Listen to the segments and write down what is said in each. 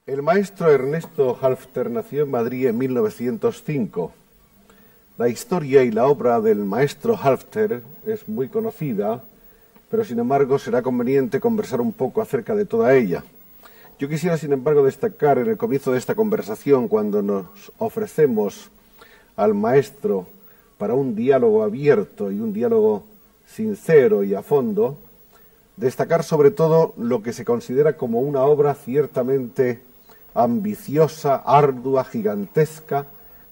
El maestro Ernesto Halffter nació en Madrid en 1905. La historia y la obra del maestro Halffter es muy conocida, pero sin embargo será conveniente conversar un poco acerca de toda ella. Yo quisiera, sin embargo, destacar en el comienzo de esta conversación, cuando nos ofrecemos al maestro para un diálogo abierto y un diálogo sincero y a fondo, destacar sobre todo lo que se considera como una obra ciertamente ambiciosa, ardua, gigantesca,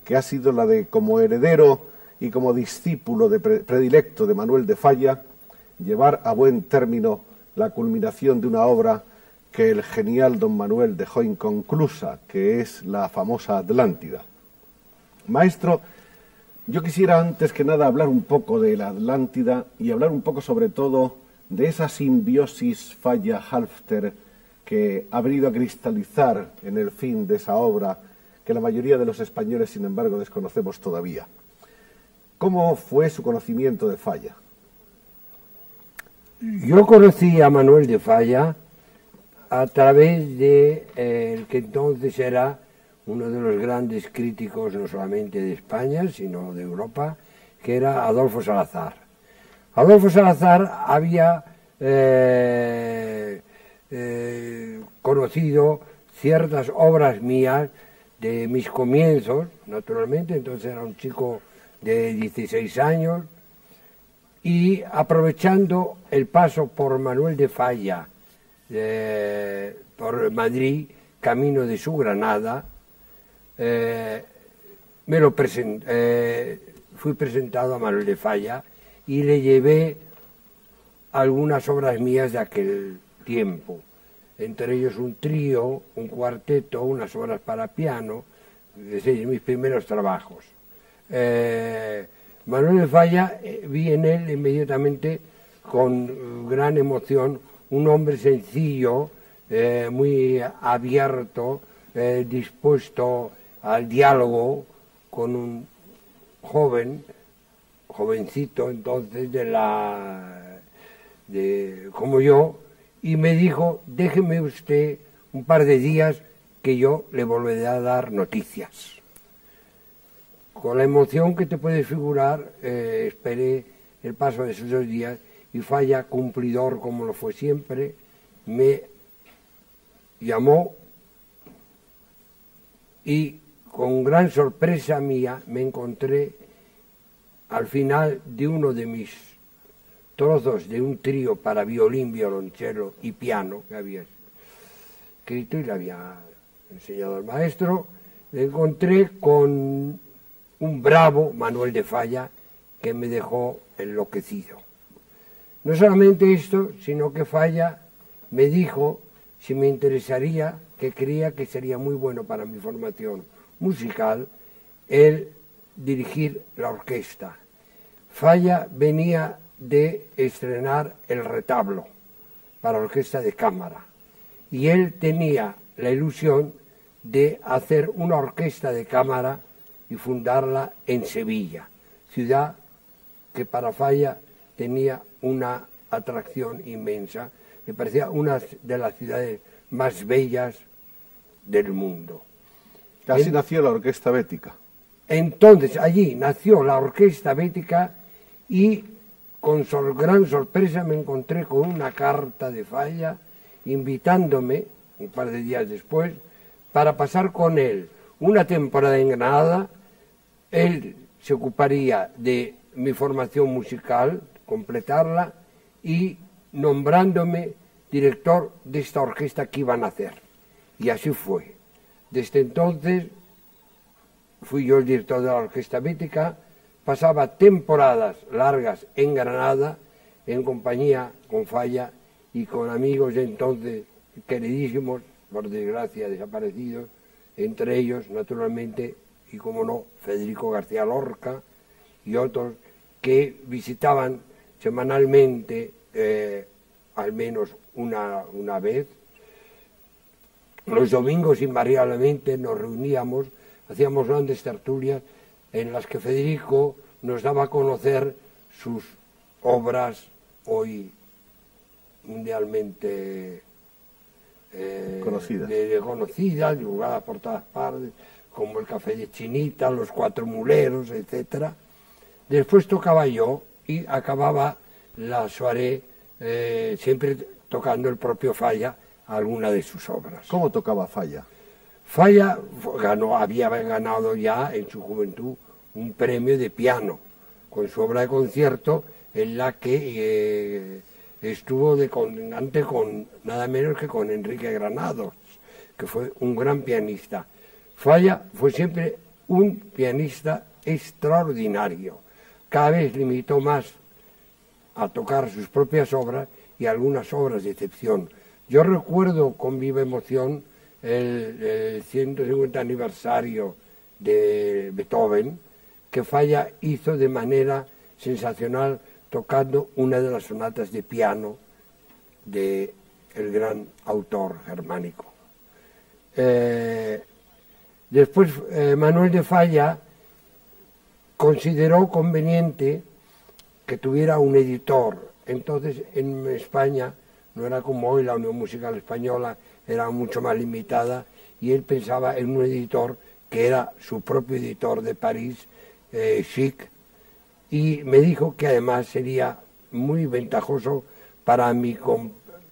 que ha sido la de, como heredero y como discípulo predilecto de Manuel de Falla, llevar a buen término la culminación de una obra que el genial don Manuel dejó inconclusa, que es la famosa Atlántida. Maestro, yo quisiera antes que nada hablar un poco de la Atlántida y hablar un poco sobre todo de esa simbiosis Falla-Halffter que ha venido a cristalizar en el fin de esa obra que la mayoría de los españoles, sin embargo, desconocemos todavía. ¿Cómo fue su conocimiento de Falla? Yo conocí a Manuel de Falla a través de el que entonces era uno de los grandes críticos, no solamente de España, sino de Europa, que era Adolfo Salazar. Adolfo Salazar había conocido ciertas obras mías de mis comienzos, naturalmente, entonces era un chico de 16 años, y aprovechando el paso por Manuel de Falla, por Madrid, camino de su Granada, fui presentado a Manuel de Falla y le llevé algunas obras mías de aquel tiempo, entre ellos un trío, un cuarteto, unas obras para piano, de mis primeros trabajos. Manuel de Falla, vi en él inmediatamente con gran emoción un hombre sencillo, muy abierto, dispuesto al diálogo con un jovencito entonces como yo, y me dijo: déjeme usted un par de días que yo le volveré a dar noticias. Con la emoción que te puedes figurar, esperé el paso de esos 2 días y Falla, cumplidor como lo fue siempre, me llamó y con gran sorpresa mía me encontré al final de uno de mis trozos de un trío para violín, violonchelo y piano que había escrito y le había enseñado al maestro. Me encontré con un bravo Manuel de Falla que me dejó enloquecido. No solamente esto, sino que Falla me dijo si me interesaría, que creía que sería muy bueno para mi formación musical, el dirigir la orquesta. Falla venía de estrenar El Retablo para orquesta de cámara y él tenía la ilusión de hacer una orquesta de cámara y fundarla en Sevilla, ciudad que para Falla tenía una atracción inmensa, me parecía una de las ciudades más bellas del mundo. Casi nació la Orquesta Bética. Entonces allí nació la Orquesta Bética y con gran sorpresa me encontré con una carta de Falla invitándome, un par de días después, para pasar con él una temporada en Granada. Él se ocuparía de mi formación musical, completarla, y nombrándome director de esta orquesta que iban a hacer. Y así fue. Desde entonces fui yo el director de la Orquesta Bética, pasaba temporadas largas en Granada, en compañía con Falla y con amigos de entonces queridísimos, por desgracia desaparecidos, entre ellos, naturalmente, y como no, Federico García Lorca y otros que visitaban semanalmente, al menos una vez. Los domingos invariablemente nos reuníamos, hacíamos grandes tertulias en las que Federico nos daba a conocer sus obras hoy mundialmente conocidas, divulgadas por todas partes, como el Café de Chinita, Los Cuatro Muleros, etcétera. Después tocaba yo y acababa la soirée siempre tocando el propio Falla alguna de sus obras. ¿Cómo tocaba Falla? Falla había ganado ya en su juventud un premio de piano con su obra de concierto, en la que estuvo de contingente con nada menos que con Enrique Granados, que fue un gran pianista. Falla fue siempre un pianista extraordinario. Cada vez limitó más a tocar sus propias obras y algunas obras de excepción. Yo recuerdo con viva emoción el 150 aniversario de Beethoven, que Falla hizo de manera sensacional tocando una de las sonatas de piano del gran autor germánico. Después Manuel de Falla consideró conveniente que tuviera un editor. Entonces en España no era como hoy, la Unión Musical Española era mucho más limitada, y él pensaba en un editor que era su propio editor de París, Chic, y me dijo que además sería muy ventajoso para mí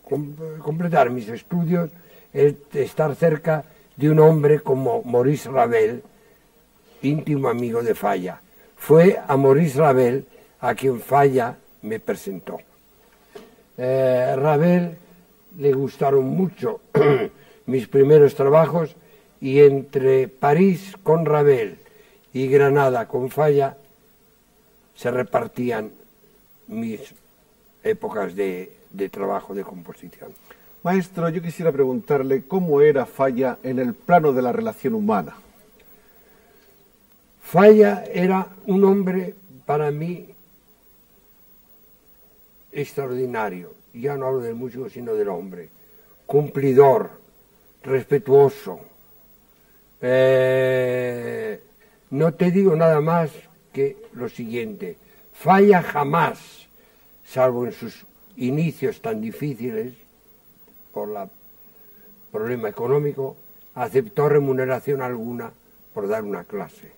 completar mis estudios el estar cerca de un hombre como Maurice Ravel, íntimo amigo de Falla. Fue a Maurice Ravel a quien Falla me presentó. Ravel le gustaron mucho mis primeros trabajos, y entre París con Ravel y Granada con Falla se repartían mis épocas de trabajo, de composición. Maestro, yo quisiera preguntarle cómo era Falla en el plano de la relación humana. Falla era un hombre para mí extraordinario. Ya no hablo del músico, sino del hombre. Cumplidor, respetuoso. No te digo nada más que lo siguiente: Falla jamás, salvo en sus inicios tan difíciles por el problema económico, aceptó remuneración alguna por dar una clase.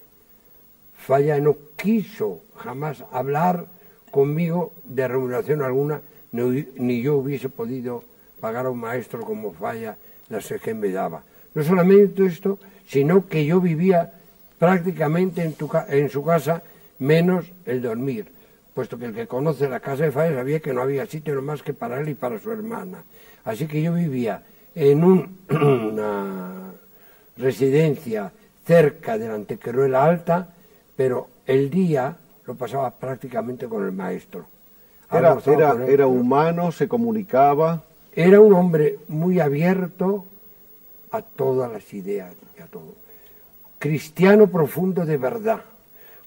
Falla no quiso jamás hablar conmigo de remuneración alguna, ni yo hubiese podido pagar a un maestro como Falla las que me daba. No solamente esto, sino que yo vivía prácticamente en su casa, menos el dormir, puesto que el que conoce la casa de Falla sabía que no había sitio más que para él y para su hermana. Así que yo vivía en una residencia cerca de la Antequeruela Alta, pero el día lo pasaba prácticamente con el maestro. Era humano, se comunicaba. Era un hombre muy abierto a todas las ideas y a todo. Cristiano profundo de verdad.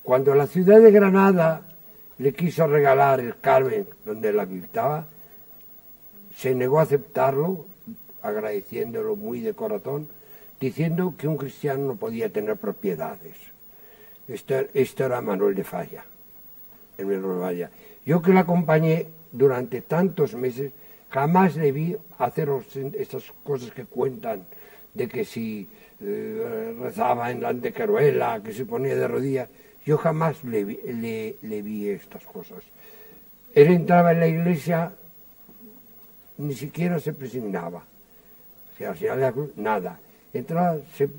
Cuando la ciudad de Granada le quiso regalar el Carmen donde él habitaba, se negó a aceptarlo, agradeciéndolo muy de corazón, diciendo que un cristiano no podía tener propiedades. Esto era Manuel de Falla. Yo que lo acompañé durante tantos meses, jamás le vi hacer estas cosas que cuentan, de que si rezaba en la Antequeruela, que se ponía de rodillas. Yo jamás le vi estas cosas. Él entraba en la iglesia, ni siquiera se presignaba. O sea, al final de la cruz, nada. Entraba, se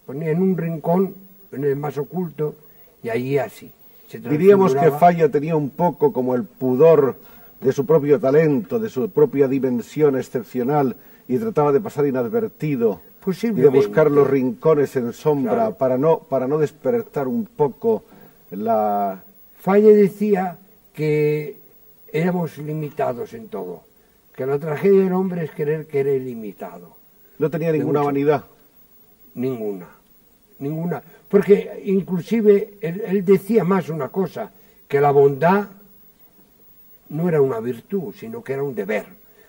ponía en un rincón, en el más oculto, y allí así. Diríamos que Falla tenía un poco como el pudor de su propio talento, de su propia dimensión excepcional, y trataba de pasar inadvertido y de buscar los rincones en sombra, claro, para no despertar un poco la... Falla decía que éramos limitados en todo, que la tragedia del hombre es querer que eres ilimitado. ¿No tenía ninguna vanidad? Ninguna. Porque inclusive él decía más una cosa, que la bondad no era una virtud, sino que era un deber.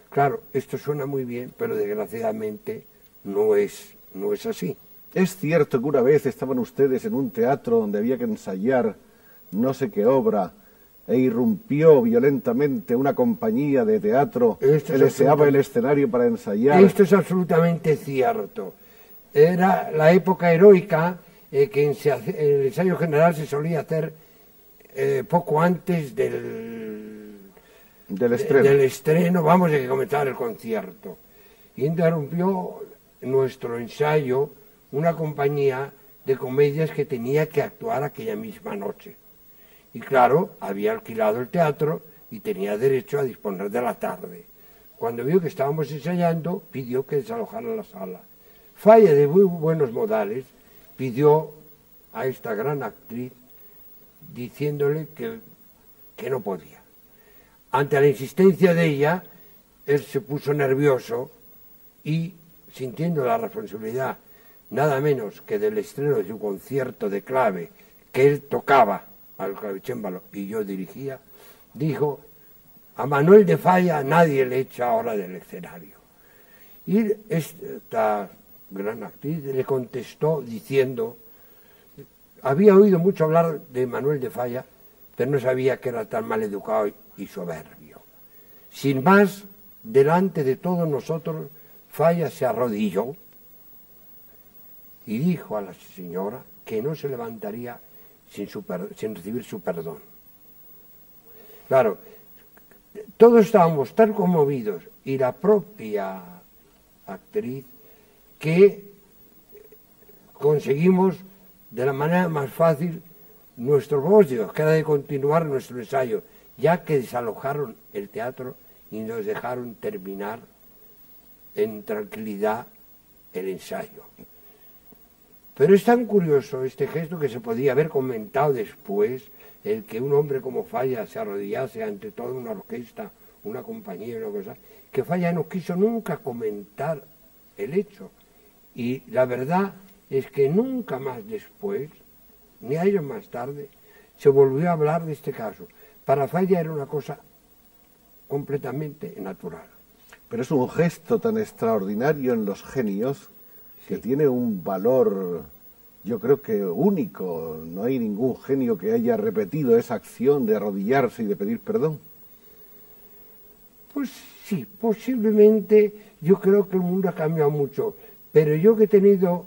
Claro, esto suena muy bien, pero desgraciadamente no es así. Es cierto que una vez estaban ustedes en un teatro donde había que ensayar no sé qué obra, e irrumpió violentamente una compañía de teatro que deseaba el escenario para ensayar. Esto es absolutamente cierto. Era la época heroica que el ensayo general se solía hacer poco antes del estreno, vamos, de que comenzara el concierto. Y interrumpió nuestro ensayo una compañía de comedias que tenía que actuar aquella misma noche. Y claro, había alquilado el teatro y tenía derecho a disponer de la tarde. Cuando vio que estábamos ensayando, pidió que desalojaran la sala. Falla, de muy buenos modales, pidió a esta gran actriz diciéndole que no podía. Ante la insistencia de ella, él se puso nervioso y, sintiendo la responsabilidad nada menos que del estreno de su concierto de clave, que él tocaba al clavicémbalo y yo dirigía, dijo: a Manuel de Falla nadie le echa ahora del escenario. Y esta gran actriz le contestó diciendo: había oído mucho hablar de Manuel de Falla, pero no sabía que era tan mal educado y soberbio. Sin más, delante de todos nosotros, Falla se arrodilló y dijo a la señora que no se levantaría sin recibir su perdón. Claro, todos estábamos tan conmovidos, y la propia actriz, que conseguimos de la manera más fácil nuestro propósito, que era de continuar nuestro ensayo, ya que desalojaron el teatro y nos dejaron terminar en tranquilidad el ensayo. Pero es tan curioso este gesto que se podía haber comentado después, el que un hombre como Falla se arrodillase ante toda una orquesta, una compañía, una cosa, que Falla no quiso nunca comentar el hecho. Y la verdad es que nunca más después, ni años más tarde, se volvió a hablar de este caso. Para Falla era una cosa completamente natural. Pero es un gesto tan extraordinario en los genios que tiene un valor, yo creo que único. No hay ningún genio que haya repetido esa acción de arrodillarse y de pedir perdón. Pues sí, posiblemente. Yo creo que el mundo ha cambiado mucho, pero yo que he tenido,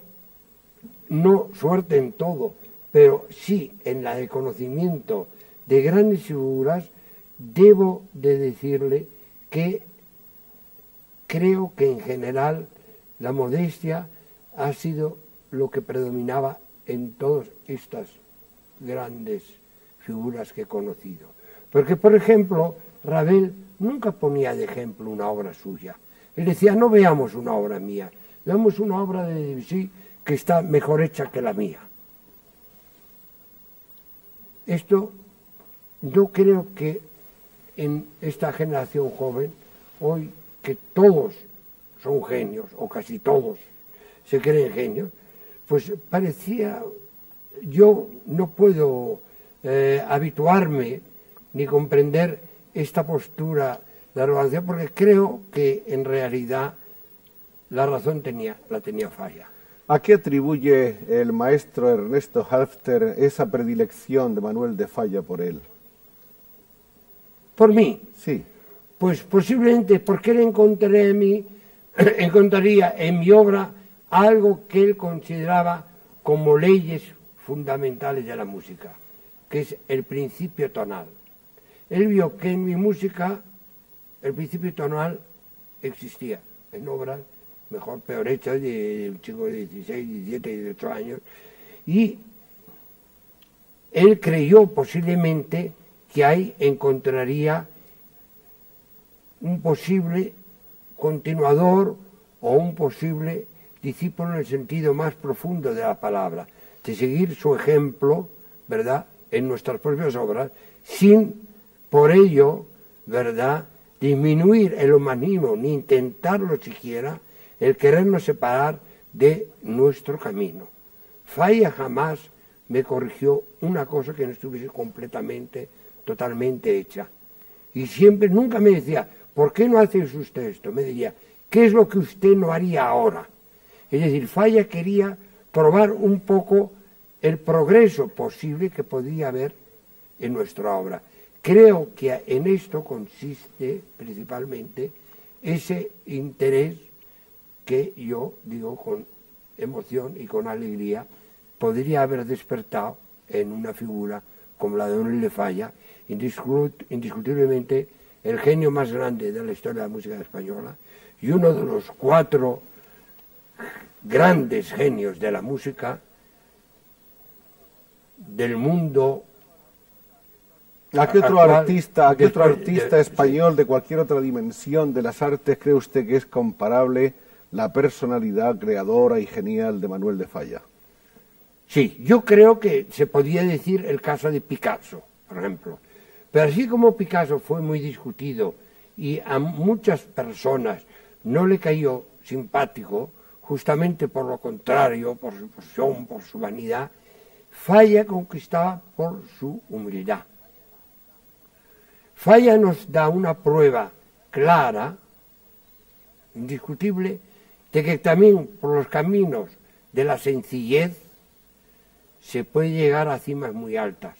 no suerte en todo, pero sí en la de conocimiento de grandes figuras, debo de decirle que creo que en general la modestia ha sido lo que predominaba en todas estas grandes figuras que he conocido. Porque, por ejemplo, Ravel nunca ponía de ejemplo una obra suya. Él decía: no veamos una obra mía, veamos una obra de Debussy que está mejor hecha que la mía. Esto yo creo que en esta generación joven, hoy que todos son genios, o casi todos se creen genios, pues parecía, yo no puedo habituarme ni comprender esta postura de arrogancia, porque creo que en realidad la razón la tenía Falla. ¿A qué atribuye el maestro Ernesto Halffter esa predilección de Manuel de Falla por él? ¿Por mí? Sí. Pues posiblemente porque él encontraría en mi obra algo que él consideraba como leyes fundamentales de la música, que es el principio tonal. Él vio que en mi música el principio tonal existía en obras mejor, peor hechas, de un chico de 16, 17, 18 años, y él creyó posiblemente que ahí encontraría un posible continuador o un posible discípulo en el sentido más profundo de la palabra, de seguir su ejemplo, ¿verdad?, en nuestras propias obras, sin por ello, ¿verdad?, disminuir el humanismo, ni intentarlo siquiera, el querernos separar de nuestro camino. Falla jamás me corrigió una cosa que no estuviese completamente, totalmente hecha. Y siempre, nunca me decía: ¿por qué no hace usted esto? Me decía: ¿qué es lo que usted no haría ahora? Es decir, Falla quería probar un poco el progreso posible que podía haber en nuestra obra. creo que en esto consiste principalmente ese interés que yo, digo, con emoción y con alegría, podría haber despertado en una figura como la de Don L. Falla, indiscutiblemente el genio más grande de la historia de la música española y uno de los 4 grandes genios de la música del mundo. ¿A qué otro artista español de cualquier otra dimensión de las artes cree usted que es comparable la personalidad creadora y genial de Manuel de Falla? Sí, yo creo que se podría decir el caso de Picasso, por ejemplo. Pero así como Picasso fue muy discutido y a muchas personas no le cayó simpático, justamente por lo contrario, por su pasión, por su vanidad, Falla conquistaba por su humildad. Falla nos da una prueba clara, indiscutible, de que también por los caminos de la sencillez se puede llegar a cimas muy altas.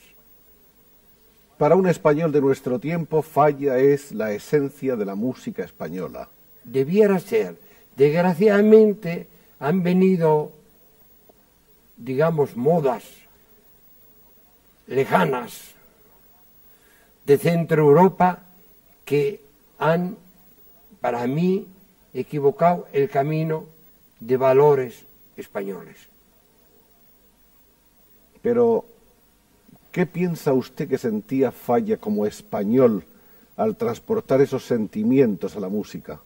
Para un español de nuestro tiempo, Falla es la esencia de la música española. Debiera ser. Desgraciadamente han venido, digamos, modas lejanas de Centro Europa que han, para mí, equivocado el camino de valores españoles. Pero, ¿qué piensa usted que sentía Falla como español al transportar esos sentimientos a la música?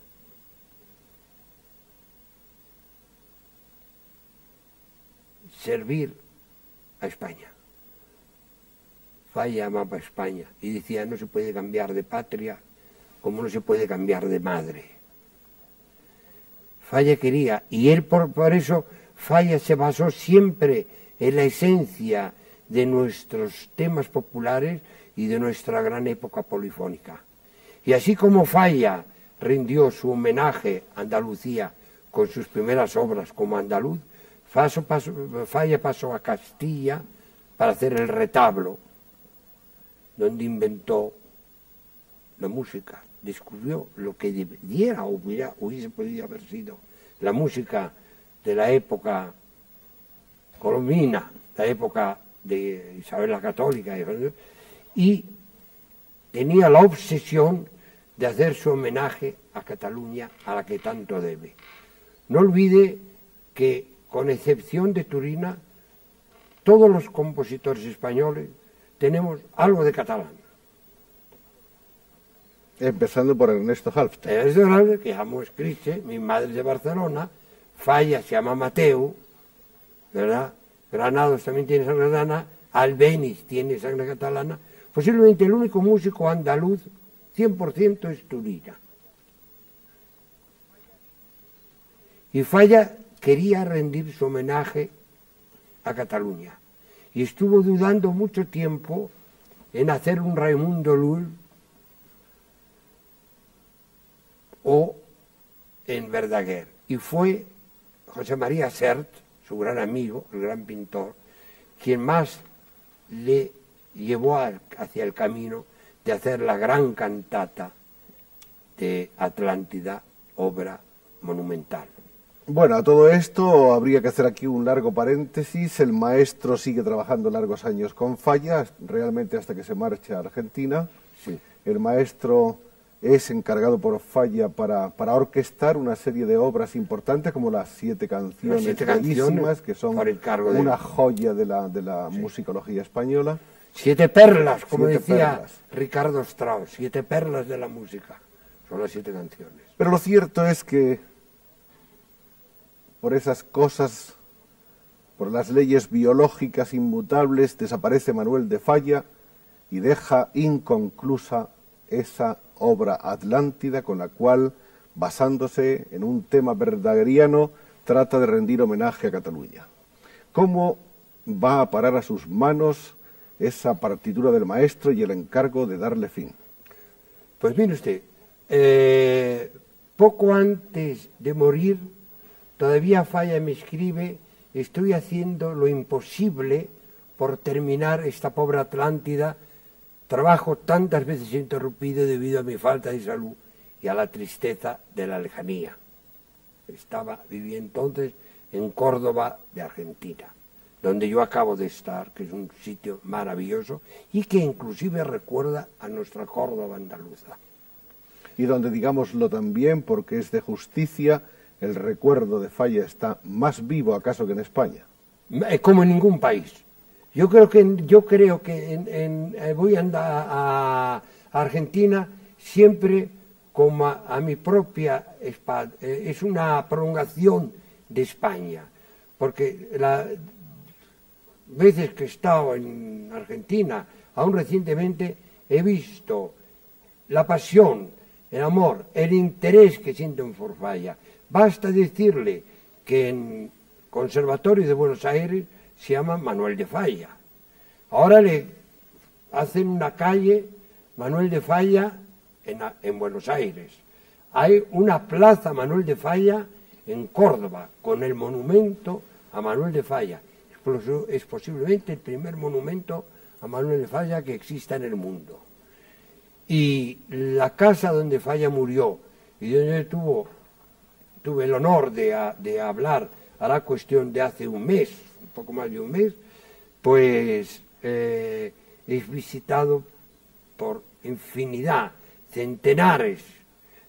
Servir a España. Falla amaba a España y decía, no se puede cambiar de patria como no se puede cambiar de madre. Falla quería, y él por eso Falla se basó siempre en la esencia de nuestros temas populares y de nuestra gran época polifónica. Y así como Falla rindió su homenaje a Andalucía con sus primeras obras como andaluz, Falla pasó a Castilla para hacer el retablo, donde inventó la música, descubrió lo que debiera o hubiese podido haber sido la música de la época colombina, la época de Isabel la Católica, y tenía la obsesión de hacer su homenaje a Cataluña, a la que tanto debe. No olvide que, con excepción de Turina, todos los compositores españoles tenemos algo de catalán. Empezando por Ernesto Halffter. Ernesto Halffter, que llamo Escriche, mi madre es de Barcelona, Falla se llama Mateu, ¿verdad? Granados también tiene sangre catalana, Albéniz tiene sangre catalana, posiblemente el único músico andaluz 100% es Turina. Y Falla quería rendir su homenaje a Cataluña y estuvo dudando mucho tiempo en hacer un Raimundo Lull o en Verdaguer. Y fue José María Sert, su gran amigo, el gran pintor, quien más le llevó hacia el camino de hacer la gran cantata de Atlántida, obra monumental. Bueno, a todo esto habría que hacer aquí un largo paréntesis. El maestro sigue trabajando largos años con Falla, realmente hasta que se marcha a Argentina. Sí. El maestro es encargado por Falla para orquestar una serie de obras importantes como las 7 canciones bellísimas, que son una joya de la musicología española. 7 perlas, como decía Ricardo Strauss, 7 perlas de la música. Son las 7 canciones. Pero lo cierto es que por esas cosas, por las leyes biológicas inmutables, desaparece Manuel de Falla y deja inconclusa esa obra Atlántida con la cual, basándose en un tema verdagueriano, trata de rendir homenaje a Cataluña. ¿Cómo va a parar a sus manos esa partitura del maestro y el encargo de darle fin? Pues mire usted, poco antes de morir, todavía Falla me escribe, estoy haciendo lo imposible por terminar esta pobre Atlántida trabajo tantas veces interrumpido debido a mi falta de salud y a la tristeza de la lejanía. Vivía entonces en Córdoba de Argentina, donde yo acabo de estar, que es un sitio maravilloso y que inclusive recuerda a nuestra Córdoba andaluza. Y donde, digámoslo también, porque es de justicia, el recuerdo de Falla está más vivo acaso que en España. Como en ningún país. Yo creo que voy a Argentina siempre como a mi propia espalda. Es una prolongación de España, porque las veces que he estado en Argentina, aún recientemente, he visto la pasión, el amor, el interés que sienten por Falla. Basta decirle que en Conservatorio de Buenos Aires se llama Manuel de Falla. Ahora le hacen una calle Manuel de Falla en Buenos Aires. Hay una plaza Manuel de Falla en Córdoba con el monumento a Manuel de Falla. Es posiblemente el primer monumento a Manuel de Falla que exista en el mundo. Y la casa donde Falla murió y donde tuve el honor de hablar, hará cuestión de hace un mes, un poco más de un mes, pues es visitado por infinidad, centenares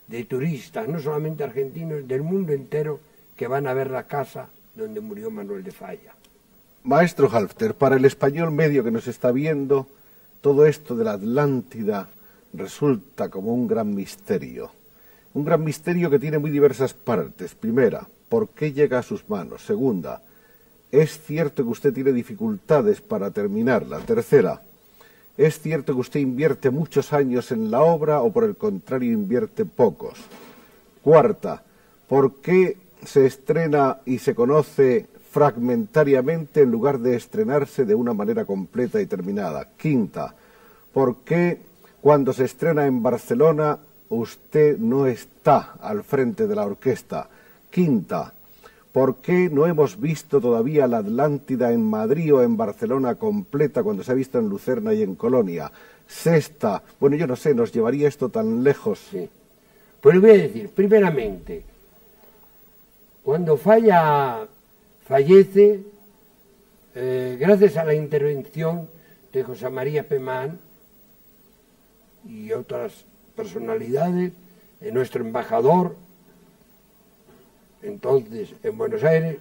de turistas, no solamente argentinos, del mundo entero, que van a ver la casa donde murió Manuel de Falla. Maestro Halffter, para el español medio que nos está viendo, todo esto de la Atlántida resulta como un gran misterio. Un gran misterio que tiene muy diversas partes. Primera, ¿por qué llega a sus manos? Segunda, ¿es cierto que usted tiene dificultades para terminarla? Tercera, ¿es cierto que usted invierte muchos años en la obra o por el contrario invierte pocos? Cuarta, ¿por qué se estrena y se conoce fragmentariamente en lugar de estrenarse de una manera completa y terminada? Quinta, ¿por qué cuando se estrena en Barcelona usted no está al frente de la orquesta? Quinta, ¿por qué no hemos visto todavía la Atlántida en Madrid o en Barcelona completa cuando se ha visto en Lucerna y en Colonia? Sexta, bueno, yo no sé, ¿nos llevaría esto tan lejos? Sí. Pues le voy a decir, primeramente, cuando fallece, gracias a la intervención de José María Pemán y otras personalidades, nuestro embajador, entonces en Buenos Aires,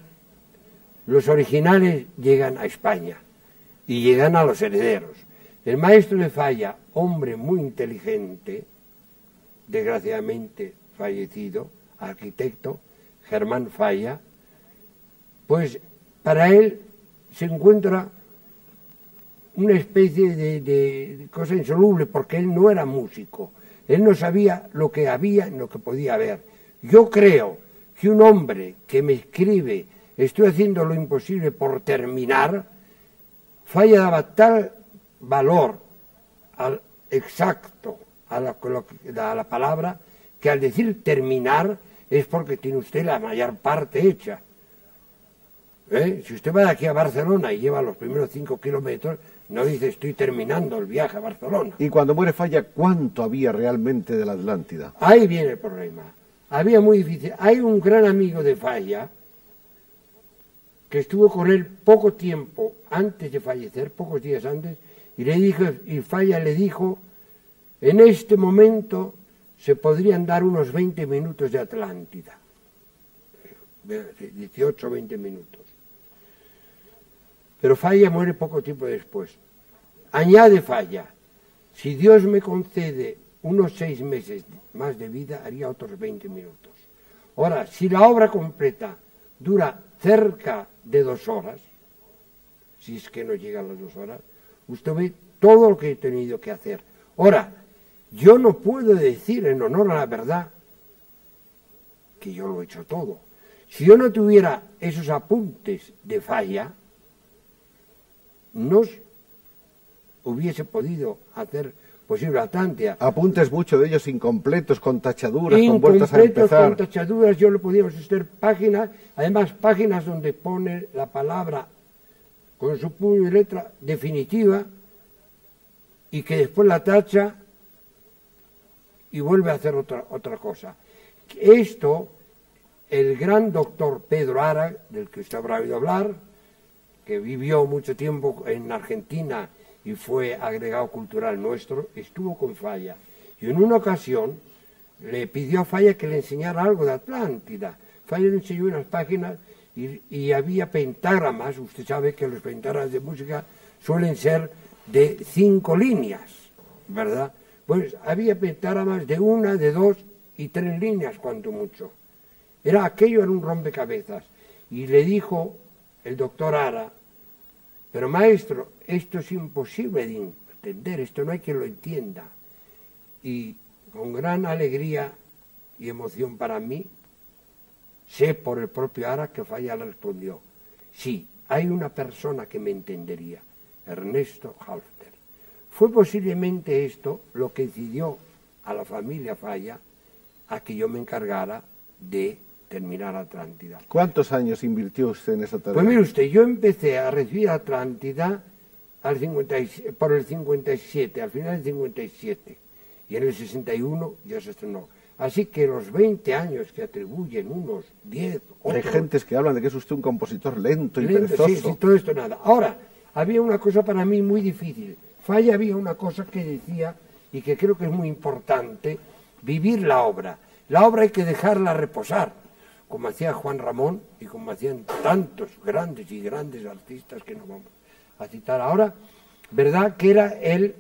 los originales llegan a España y llegan a los herederos. El maestro de Falla, hombre muy inteligente, desgraciadamente fallecido, arquitecto, Germán Falla, pues para él se encuentra una especie de cosa insoluble, porque él no era músico, él no sabía lo que había y lo que podía haber. Yo creo que un hombre que me escribe, estoy haciendo lo imposible por terminar, Falla daba tal valor al exacto a la palabra, que al decir terminar es porque tiene usted la mayor parte hecha. Si usted va de aquí a Barcelona y lleva los primeros 5 kilómetros, no dice estoy terminando el viaje a Barcelona. Y cuando muere Falla, ¿cuánto había realmente de la Atlántida? Ahí viene el problema. Había muy difícil. Hay un gran amigo de Falla que estuvo con él poco tiempo antes de fallecer, pocos días antes, y Falla le dijo, en este momento se podrían dar unos 20 minutos de Atlántida. 18 o 20 minutos. Pero Falla muere poco tiempo después. Añade Falla, si Dios me concede unos 6 meses más de vida, haría otros 20 minutos. Ahora, si la obra completa dura cerca de 2 horas, si es que no llega a las 2 horas, usted ve todo lo que he tenido que hacer. Ahora, yo no puedo decir en honor a la verdad que yo lo he hecho todo. Si yo no tuviera esos apuntes de Falla, no hubiese podido hacer posible Atlántida. Apuntes muchos de ellos incompletos, con tachaduras, con vueltas a empezar. Con tachaduras, yo le podía hacer páginas, además páginas donde pone la palabra con su puño y letra definitiva, y que después la tacha y vuelve a hacer otra cosa. Esto, el gran doctor Pedro Ara, del que usted habrá oído hablar, que vivió mucho tiempo en Argentina y fue agregado cultural nuestro, estuvo con Falla. Y en una ocasión le pidió a Falla que le enseñara algo de Atlántida. Falla le enseñó unas páginas y había pentagramas. Usted sabe que los pentagramas de música suelen ser de 5 líneas, ¿verdad? Pues había pentagramas de 1, de 2 y 3 líneas, cuanto mucho. Aquello era un rompecabezas. Y le dijo el doctor Ara: pero maestro, esto es imposible de entender, esto no hay quien lo entienda. Y con gran alegría y emoción para mí, sé por el propio Ara que Falla le respondió: sí, hay una persona que me entendería, Ernesto Halffter. Fue posiblemente esto lo que decidió a la familia Falla a que yo me encargara de terminar Atlántida. ¿Cuántos años invirtió usted en esa tarea? Pues mire usted, yo empecé a recibir Atlántida por el 57, al final del 57, y en el 61 ya se estrenó. Así que los 20 años que atribuyen unos 10, otros... Hay gentes que hablan de que es usted un compositor lento y perezoso. Sí, todo esto nada. Ahora, había una cosa para mí muy difícil. Falla había una cosa que decía, y que creo que es muy importante: vivir la obra. La obra hay que dejarla reposar, como hacía Juan Ramón y como hacían tantos grandes y grandes artistas que no vamos a citar ahora, ¿verdad? Que era el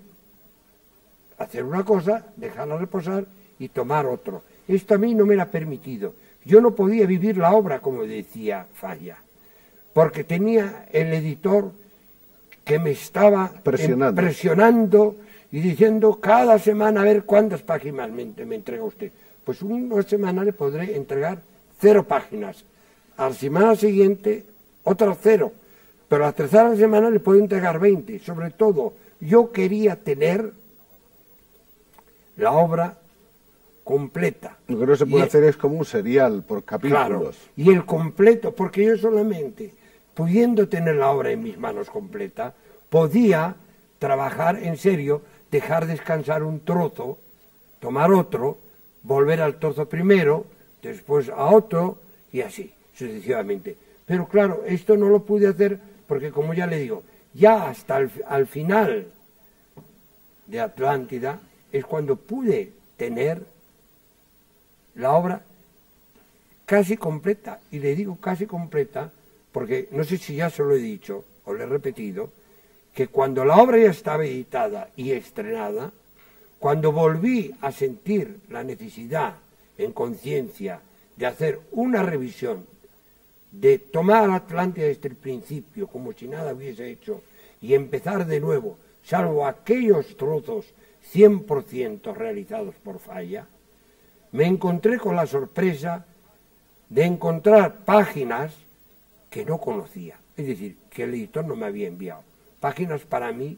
hacer una cosa, dejarla reposar y tomar otro. Esto a mí no me lo ha permitido. Yo no podía vivir la obra, como decía Falla, porque tenía el editor que me estaba presionando y diciendo cada semana a ver cuántas páginas me entrega usted. Pues una semana le podré entregar 0 páginas, a la semana siguiente otras 0, pero a la tercera semana le puedo entregar 20. Sobre todo, yo quería tener la obra completa. Lo que no se puede hacer es como un serial por capítulos. Claro, y el completo, porque yo solamente, pudiendo tener la obra en mis manos completa, podía trabajar en serio, dejar descansar un trozo, tomar otro, volver al trozo primero, después a otro, y así, sucesivamente. Pero claro, esto no lo pude hacer porque, como ya le digo, ya hasta al final de Atlántida es cuando pude tener la obra casi completa. Y le digo casi completa porque no sé si ya se lo he dicho o le he repetido, que cuando la obra ya estaba editada y estrenada, cuando volví a sentir la necesidad en conciencia de hacer una revisión, de tomar Atlántida desde el principio, como si nada hubiese hecho, y empezar de nuevo, salvo aquellos trozos 100% realizados por Falla, me encontré con la sorpresa de encontrar páginas que no conocía, es decir, que el editor no me había enviado, páginas para mí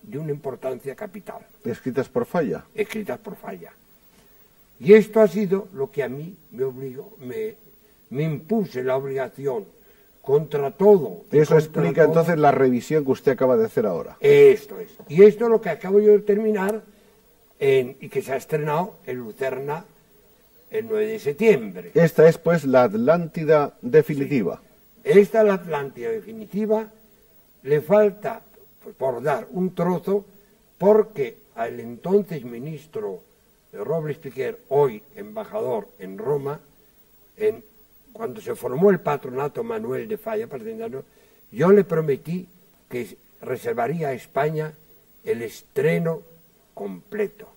de una importancia capital. ¿Escritas por Falla? Escritas por Falla. Y esto ha sido lo que a mí me obligó, me impuse la obligación contra todo. Eso explica entonces la revisión que usted acaba de hacer ahora. Esto es. Y esto es lo que acabo yo de terminar y que se ha estrenado en Lucerna el 9 de septiembre. Esta es pues la Atlántida definitiva. Sí. Esta es la Atlántida definitiva. Le falta por dar un trozo porque al entonces ministro Robles Piquer, hoy embajador en Roma, cuando se formó el patronato Manuel de Falla, yo le prometí que reservaría a España el estreno completo.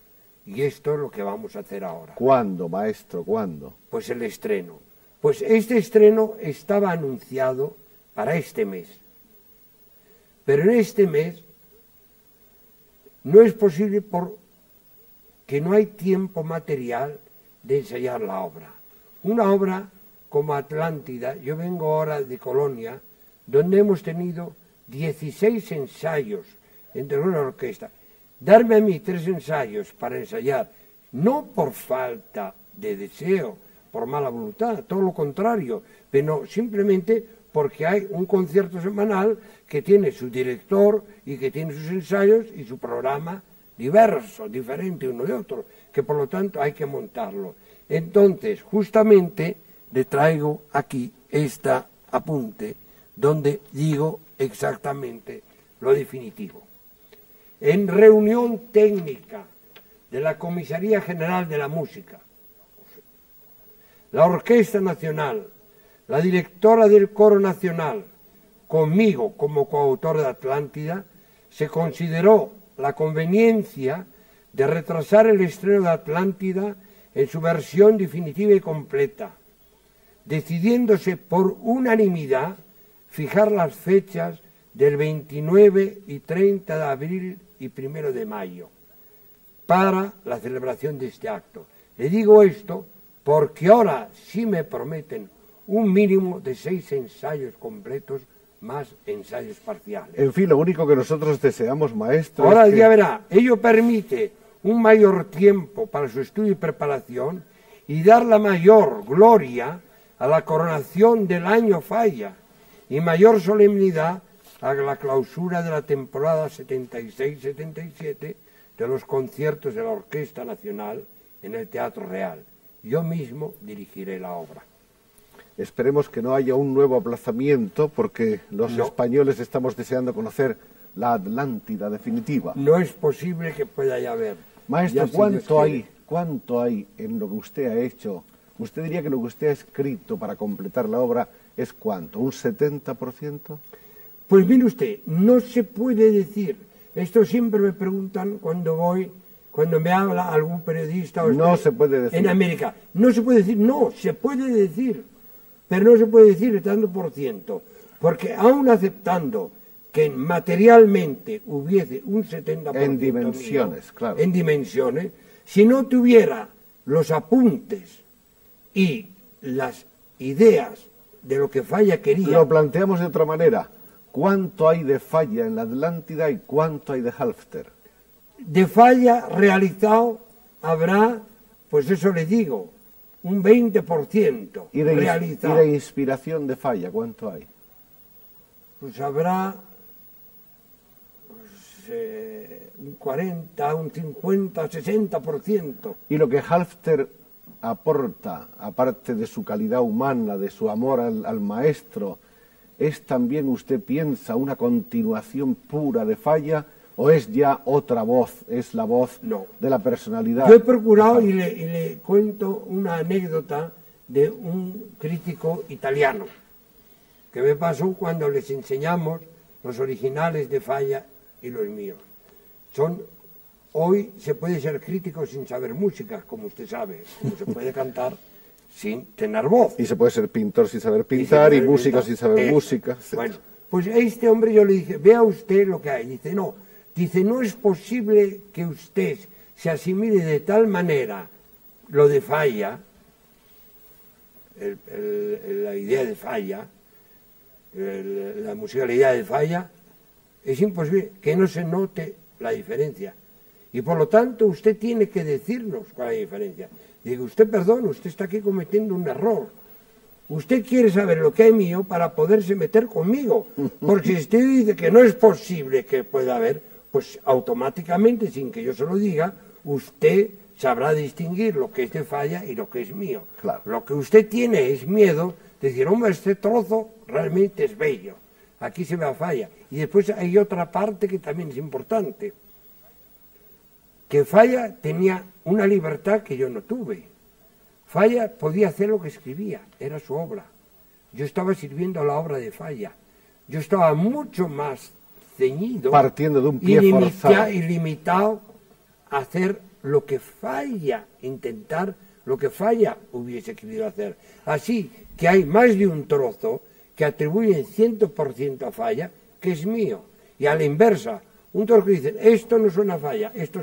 Y esto es lo que vamos a hacer ahora. ¿Cuándo, maestro? ¿Cuándo? Pues el estreno. Pues este estreno estaba anunciado para este mes. Pero en este mes no es posible porque no hay tiempo material de ensayar la obra. Una obra como Atlántida, yo vengo ahora de Colonia, donde hemos tenido 16 ensayos entre una orquesta. Darme a mí 3 ensayos para ensayar, no por falta de deseo, por mala voluntad, todo lo contrario, pero simplemente porque hay un concierto semanal que tiene su director y que tiene sus ensayos y su programa diverso, diferente uno de otro, que por lo tanto hay que montarlo. Entonces, justamente le traigo aquí este apunte donde digo exactamente lo definitivo. En reunión técnica de la Comisaría General de la Música, la Orquesta Nacional, la directora del Coro Nacional, conmigo como coautor de Atlántida, se consideró la conveniencia de retrasar el estreno de Atlántida en su versión definitiva y completa, decidiéndose por unanimidad fijar las fechas del 29 y 30 de abril y 1 de mayo para la celebración de este acto. Le digo esto porque ahora sí me prometen un mínimo de 6 ensayos completos más ensayos parciales. En fin, lo único que nosotros deseamos, maestro, ahora es que... ya verá, ello permite un mayor tiempo para su estudio y preparación y dar la mayor gloria a la coronación del año Falla y mayor solemnidad a la clausura de la temporada 76-77 de los conciertos de la Orquesta Nacional en el Teatro Real. Yo mismo dirigiré la obra. Esperemos que no haya un nuevo aplazamiento, porque los españoles estamos deseando conocer la Atlántida definitiva. No es posible que pueda ya haber. Maestro, ¿cuánto hay en lo que usted ha hecho? ¿Usted diría que lo que usted ha escrito para completar la obra es cuánto? ¿Un 70%? Pues mire usted, no se puede decir. Esto siempre me preguntan cuando me habla algún periodista o no se puede decir. En América. No se puede decir, no, se puede decir, pero no se puede decir el tanto por ciento, porque aún aceptando que materialmente hubiese un 70% en dimensiones, mío, claro. En dimensiones, si no tuviera los apuntes y las ideas de lo que Falla quería... Lo planteamos de otra manera. ¿Cuánto hay de Falla en la Atlántida y cuánto hay de Halffter? De Falla realizado habrá, pues eso le digo, un 20% realizado. ¿Y de inspiración de Falla cuánto hay? Pues habrá un 40, un 50, 60%. ¿Y lo que Halffter aporta, aparte de su calidad humana, de su amor al maestro, es también, usted piensa, una continuación pura de Falla, o es ya otra voz, es la voz de la personalidad? Yo he procurado y le cuento una anécdota de un crítico italiano que me pasó cuando les enseñamos los originales de Falla y los míos. Hoy se puede ser crítico sin saber música, como usted sabe, como se puede cantar sin tener voz. Y se puede ser pintor sin saber pintar y músico sin saber música. Bueno, pues a este hombre yo le dije, vea usted lo que hay. Dice, no es posible que usted se asimile de tal manera lo de Falla, la idea de Falla, la musicalidad de Falla, es imposible que no se note la diferencia. Y por lo tanto usted tiene que decirnos cuál es la diferencia. Digo, usted perdón, usted está aquí cometiendo un error. Usted quiere saber lo que hay mío para poderse meter conmigo. Porque si usted dice que no es posible que pueda haber, pues automáticamente, sin que yo se lo diga, usted sabrá distinguir lo que es de Falla y lo que es mío. Claro. Lo que usted tiene es miedo de decir, hombre, este trozo realmente es bello. Aquí se ve a Falla. Y después hay otra parte que también es importante. Que Falla tenía una libertad que yo no tuve. Falla podía hacer lo que escribía, era su obra. Yo estaba sirviendo a la obra de Falla. Yo estaba mucho más ceñido, partiendo de un pie forzado y limitado a hacer lo que Falla, intentar lo que Falla hubiese querido hacer. Así que hay más de un trozo que atribuyen 100% a Falla, que es mío. Y a la inversa, un trozo que dice, esto no suena a Falla, esto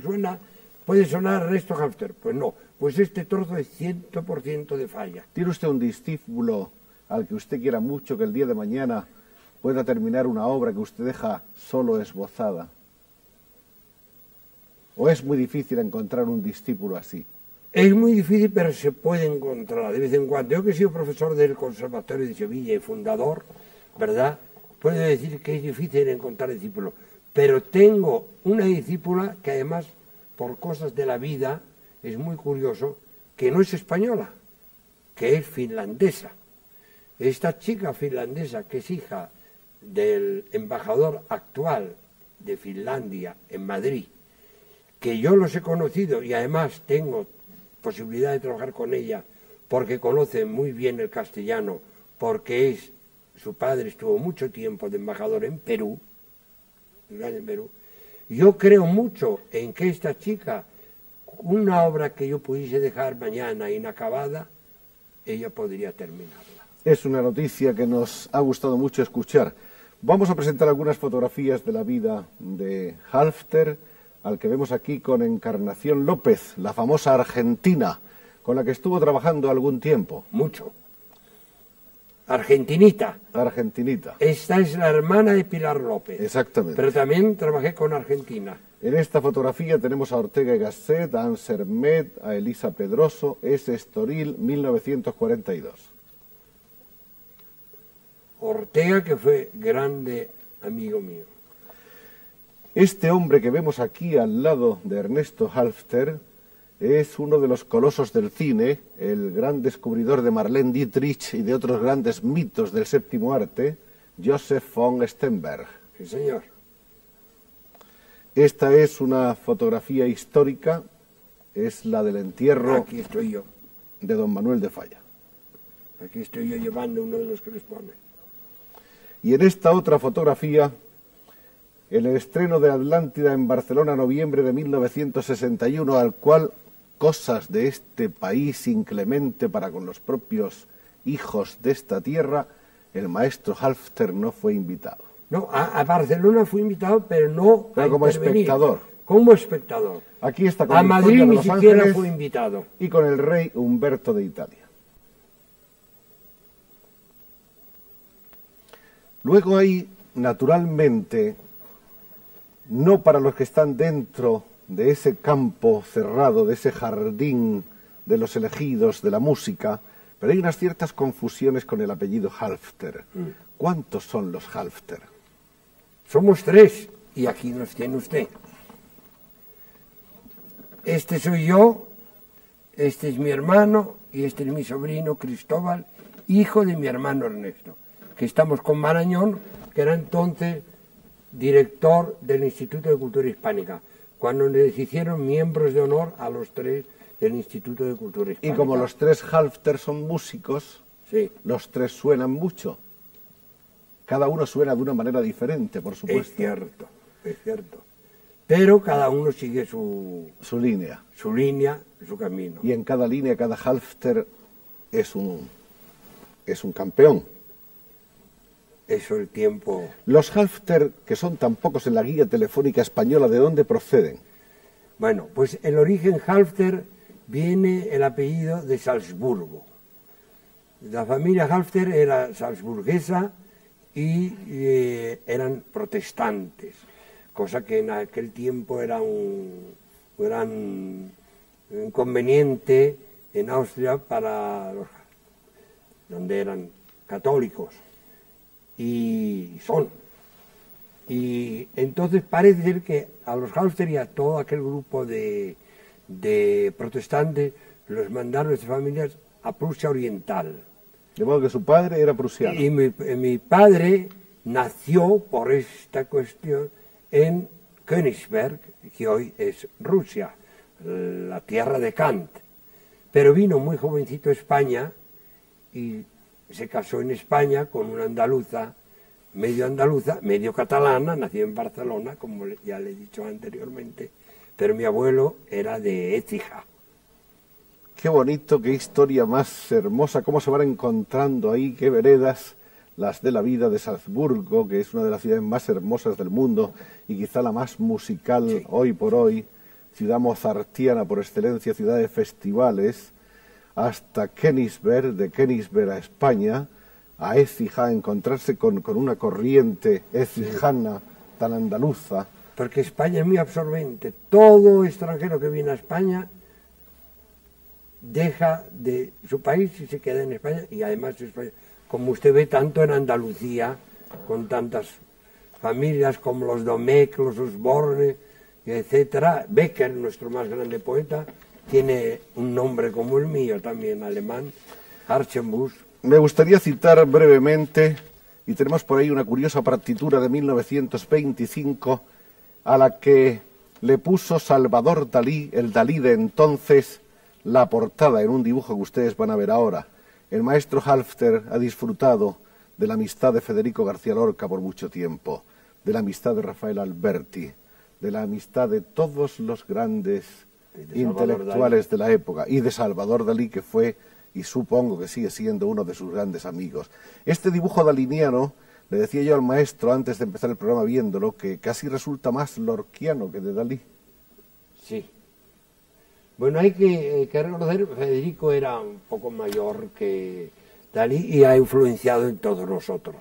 puede sonar a Ernesto Halffter. Pues no, pues este trozo es 100% de Falla. ¿Tiene usted un discípulo al que usted quiera mucho, que el día de mañana pueda terminar una obra que usted deja solo esbozada? ¿O es muy difícil encontrar un discípulo así? Es muy difícil, pero se puede encontrar de vez en cuando. Yo que he sido profesor del Conservatorio de Sevilla y fundador, ¿verdad? Puedo decir que es difícil encontrar discípulos, pero tengo una discípula que además, por cosas de la vida, es muy curioso, que no es española, que es finlandesa. Esta chica finlandesa, que es hija del embajador actual de Finlandia en Madrid, que yo los he conocido y además tengo posibilidad de trabajar con ella porque conoce muy bien el castellano, porque su padre estuvo mucho tiempo de embajador en Perú, Yo creo mucho en que esta chica, una obra que yo pudiese dejar mañana inacabada, ella podría terminarla. Es una noticia que nos ha gustado mucho escuchar. Vamos a presentar algunas fotografías de la vida de Halffter, al que vemos aquí con Encarnación López, la famosa argentina, con la que estuvo trabajando algún tiempo. Mucho. Argentinita. Argentinita. Esta es la hermana de Pilar López. Exactamente. Pero también trabajé con Argentina. En esta fotografía tenemos a Ortega y Gasset, a Anser Met, a Elisa Pedroso, S. Estoril, 1942. Ortega, que fue grande amigo mío. Este hombre que vemos aquí al lado de Ernesto Halffter es uno de los colosos del cine, el gran descubridor de Marlene Dietrich y de otros grandes mitos del séptimo arte, Joseph von Sternberg. Sí, señor. Esta es una fotografía histórica, es la del entierro Aquí estoy yo. de don Manuel de Falla. Aquí estoy yo llevando uno de los que les pone. Y en esta otra fotografía, en el estreno de Atlántida en Barcelona, noviembre de 1961, al cual cosas de este país inclemente para con los propios hijos de esta tierra, el maestro Halffter no fue invitado. No, a Barcelona fui invitado, pero no a como intervenir. Espectador. Como espectador. Aquí está con a Victoria Madrid de ni Los siquiera Ángeles fui invitado. y con el rey Humberto de Italia. Luego hay, naturalmente, no para los que están dentro de ese campo cerrado, de ese jardín de los elegidos de la música, pero hay unas ciertas confusiones con el apellido Halffter. ¿Cuántos son los Halffter? Somos tres, y aquí nos tiene usted. Este soy yo, este es mi hermano, y este es mi sobrino Cristóbal, hijo de mi hermano Ernesto, que estamos con Marañón, que era entonces director del Instituto de Cultura Hispánica, cuando les hicieron miembros de honor a los tres del Instituto de Cultura Hispánica. Y como los tres Halffter son músicos, sí, los tres suenan mucho. Cada uno suena de una manera diferente, por supuesto. es cierto. Pero cada uno sigue su línea. Su línea, su camino. Y en cada línea, cada Halffter es un campeón. Eso el tiempo... Los Halffter, que son tan pocos en la guía telefónica española, ¿de dónde proceden? Bueno, pues el origen Halffter viene el apellido de Salzburgo. La familia Halffter era salzburguesa y eran protestantes, cosa que en aquel tiempo era un gran inconveniente en Austria para los donde eran católicos. Y son. Y entonces parece ser que a los Halffter y a todo aquel grupo de protestantes los mandaron estas familias a Prusia Oriental. De modo que su padre era prusiano. Y mi padre nació por esta cuestión en Königsberg, que hoy es Rusia, la tierra de Kant. Pero vino muy jovencito a España y se casó en España con una andaluza, medio catalana, nació en Barcelona, como ya le he dicho anteriormente, pero mi abuelo era de Écija. Qué bonito, qué historia más hermosa, cómo se van encontrando ahí, qué veredas, las de la vida de Salzburgo, que es una de las ciudades más hermosas del mundo y quizá la más musical sí. Hoy por hoy, ciudad mozartiana por excelencia, ciudad de festivales, hasta Königsberg, de Königsberg a España, a Écija, a encontrarse con una corriente écijana tan andaluza. Porque España es muy absorbente. Todo extranjero que viene a España deja de su país y se queda en España, y además España, como usted ve, tanto en Andalucía, con tantas familias como los Domecq, los Osborne, etcétera. Becker, nuestro más grande poeta, tiene un nombre como el mío también, alemán, Archenbusch. Me gustaría citar brevemente, y tenemos por ahí una curiosa partitura de 1925, a la que le puso Salvador Dalí, el Dalí de entonces, la portada en un dibujo que ustedes van a ver ahora. El maestro Halffter ha disfrutado de la amistad de Federico García Lorca por mucho tiempo, de la amistad de Rafael Alberti, de la amistad de todos los grandes intelectuales de la época, y de Salvador Dalí, que fue, y supongo que sigue siendo, uno de sus grandes amigos. Este dibujo daliniano, le decía yo al maestro antes de empezar el programa viéndolo, que casi resulta más lorquiano que de Dalí. Sí. Bueno, hay que reconocer que Federico era un poco mayor que Dalí y ha influenciado en todos nosotros.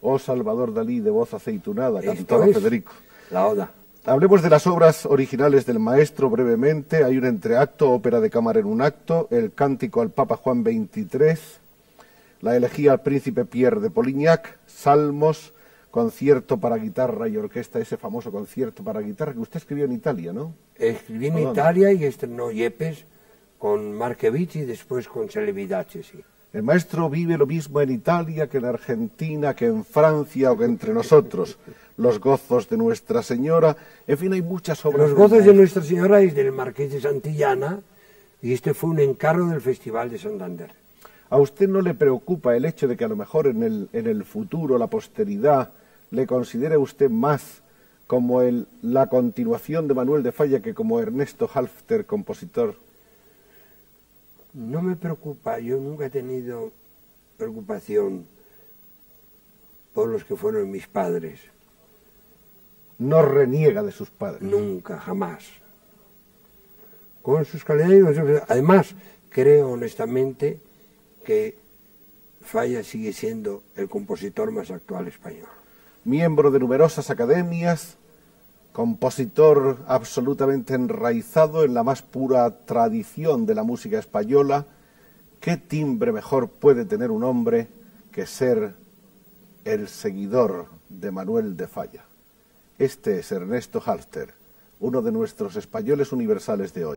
Oh Salvador Dalí, de voz aceitunada, Esto cantaba es Federico. la Oda. Hablemos de las obras originales del maestro brevemente. Hay un entreacto, ópera de cámara en un acto, el cántico al Papa Juan XXIII, la elegía al príncipe Pierre de Polignac, salmos, concierto para guitarra y orquesta, ese famoso concierto para guitarra que usted escribió en Italia, ¿no? Escribí en Italia y estrenó Yepes con Markevich y después con Celibidache, sí. El maestro vive lo mismo en Italia que en Argentina, que en Francia o que entre nosotros. Los gozos de Nuestra Señora, en fin, hay muchas obras. Los gozos de Nuestra Señora es del Marqués de Santillana y este fue un encargo del Festival de Santander. ¿A usted no le preocupa el hecho de que a lo mejor en el futuro, la posteridad, le considere usted más como la continuación de Manuel de Falla que como Ernesto Halffter, compositor? No me preocupa, yo nunca he tenido preocupación por los que fueron mis padres. No reniega de sus padres. Nunca, jamás. Con sus calidades, además, creo honestamente que Falla sigue siendo el compositor más actual español. Miembro de numerosas academias, compositor absolutamente enraizado en la más pura tradición de la música española. ¿Qué timbre mejor puede tener un hombre que ser el seguidor de Manuel de Falla? Este es Ernesto Halffter, uno de nuestros españoles universales de hoy.